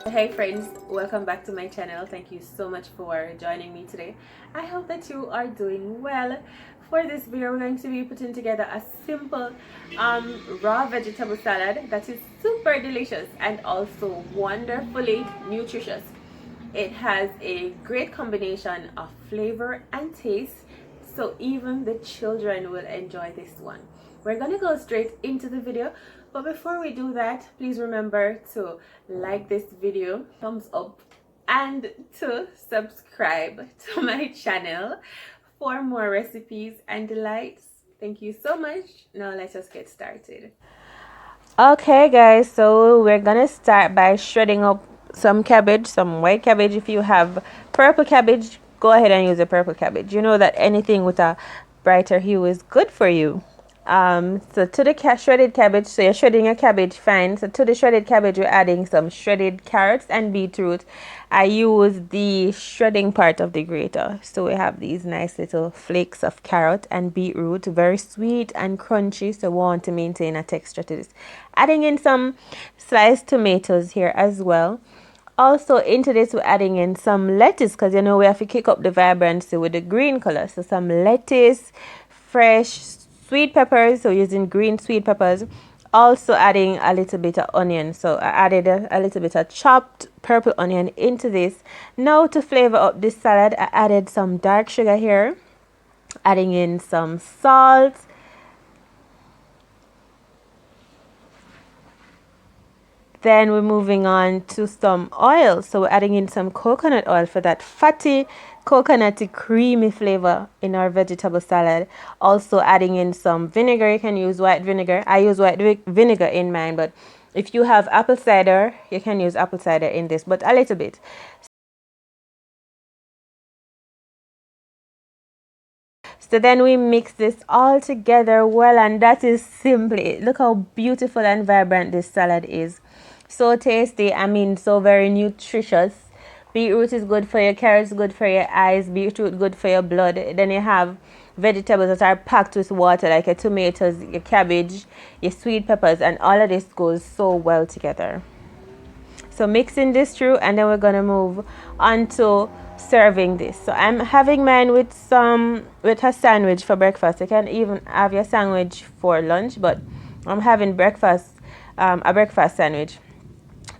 Hey friends, welcome back to my channel. Thank you so much for joining me today. I hope that you are doing well. For this video, we're going to be putting together a simple raw vegetable salad that is super delicious and also wonderfully nutritious. It has a great combination of flavor and taste, so even the children will enjoy this one. We're gonna go straight into the video, but before we do that, please remember to like this video, thumbs up, and to subscribe to my channel for more recipes and delights. Thank you so much. Now let us get started. Okay guys, so we're gonna start by shredding up some cabbage, some white cabbage. If you have purple cabbage, go ahead and use a purple cabbage. You know that anything with a brighter hue is good for you. So to the shredded cabbage, so you're shredding a cabbage, fine. So to the shredded cabbage, we're adding some shredded carrots and beetroot. I use the shredding part of the grater. So we have these nice little flakes of carrot and beetroot, very sweet and crunchy. So we want to maintain a texture to this. Adding in some sliced tomatoes here as well. Also into this, we're adding in some lettuce because you know we have to kick up the vibrancy with the green color. So some lettuce, fresh sweet peppers, so using green sweet peppers. Also adding a little bit of onion, so I added a little bit of chopped purple onion into this. Now to flavor up this salad, I added some dark sugar here, adding in some salt, then we're moving on to some oil, so we're adding in some coconut oil for that fatty coconutty creamy flavor in our vegetable salad. Also adding in some vinegar. You can use white vinegar. I use white vinegar in mine, but if you have apple cider, you can use apple cider in this, but a little bit. So then we mix this all together well, and that is simply, look how beautiful and vibrant this salad is. So tasty, I mean so very nutritious. Beetroot is good for your carrots, good for your eyes, beetroot good for your blood. Then you have vegetables that are packed with water like your tomatoes, your cabbage, your sweet peppers, and all of this goes so well together. So mixing this through, and then we're gonna move on to serving this. So I'm having mine with a sandwich for breakfast. You can even have your sandwich for lunch, but I'm having breakfast, a breakfast sandwich.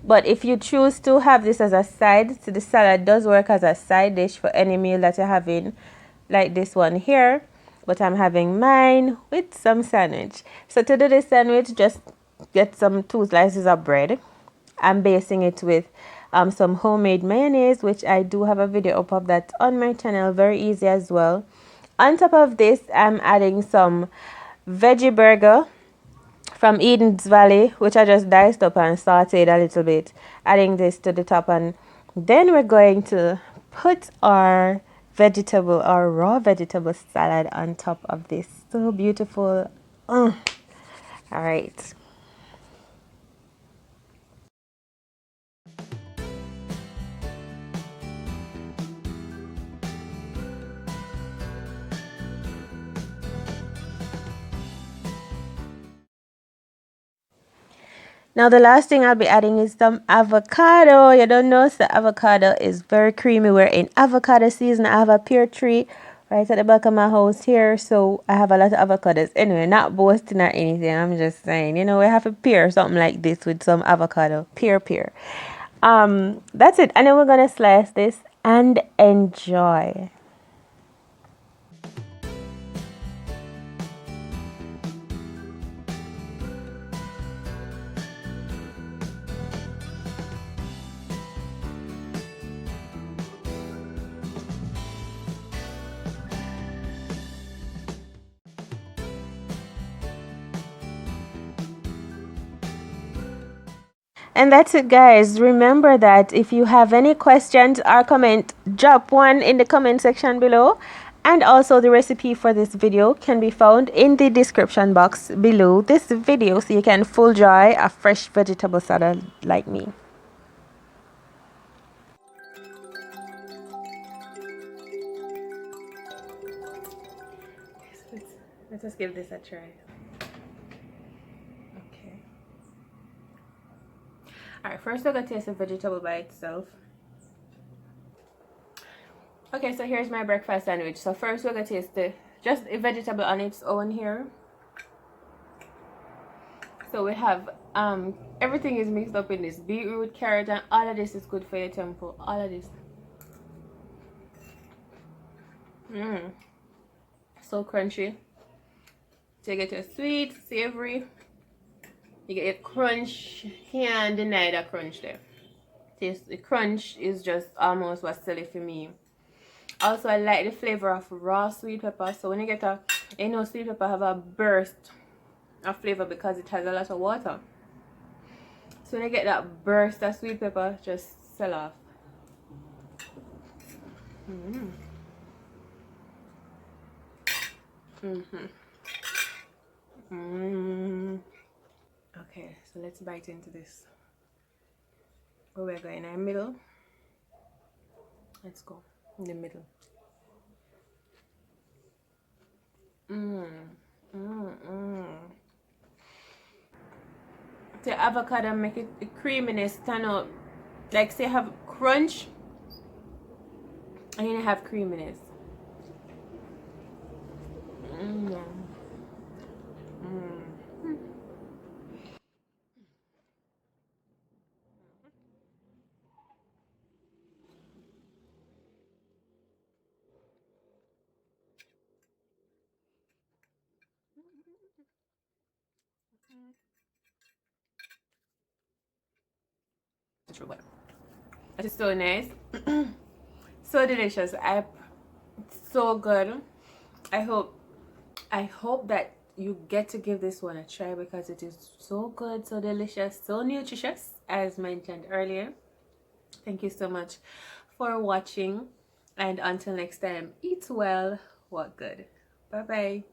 But if you choose to have this as a side, so the salad does work as a side dish for any meal that you're having, like this one here. But I'm having mine with some sandwich. So to do this sandwich, just get some 2 slices of bread. I'm basing it with some homemade mayonnaise, which I do have a video up of that on my channel, very easy as well. On top of this, I'm adding some veggie burger from Eden's Valley, which I just diced up and sauteed a little bit, adding this to the top, and then we're going to put our raw vegetable salad on top of this. So beautiful. All right. Now the last thing I'll be adding is some avocado. You don't know, so avocado is very creamy. We're in avocado season. I have a pear tree right at the back of my house here, so I have a lot of avocados. Anyway, not boasting or anything. I'm just saying, you know, we have a pear, something like this with some avocado. Pear. That's it. And then we're gonna slice this and enjoy. And that's it guys. Remember that if you have any questions or comment, drop one in the comment section below. And also the recipe for this video can be found in the description box below this video, so you can full enjoy a fresh vegetable salad like me. Let us give this a try. Okay. Alright, first we're gonna taste the vegetable by itself. Okay, so here's my breakfast sandwich. So first we're gonna taste just a vegetable on its own here. So we have everything is mixed up in this beetroot, carrot, and all of this is good for your temple. All of this. So crunchy. So you get your sweet, savory. You get your crunch. Can't deny that crunch there. Taste the crunch is just almost what's selling for me. Also, I like the flavor of raw sweet pepper. So when you get sweet pepper have a burst of flavor because it has a lot of water. So when you get that burst of sweet pepper, just sell off. Okay, so let's bite into this. Oh, we're going in the middle. Let's go in the middle. The avocado make it the creaminess stand out. Like say have crunch and then you have creaminess. It is so nice. So delicious. So good. I hope that you get to give this one a try because it is so good, so delicious, so nutritious as mentioned earlier. Thank you so much for watching, and until next time, eat well, walk good. Bye bye.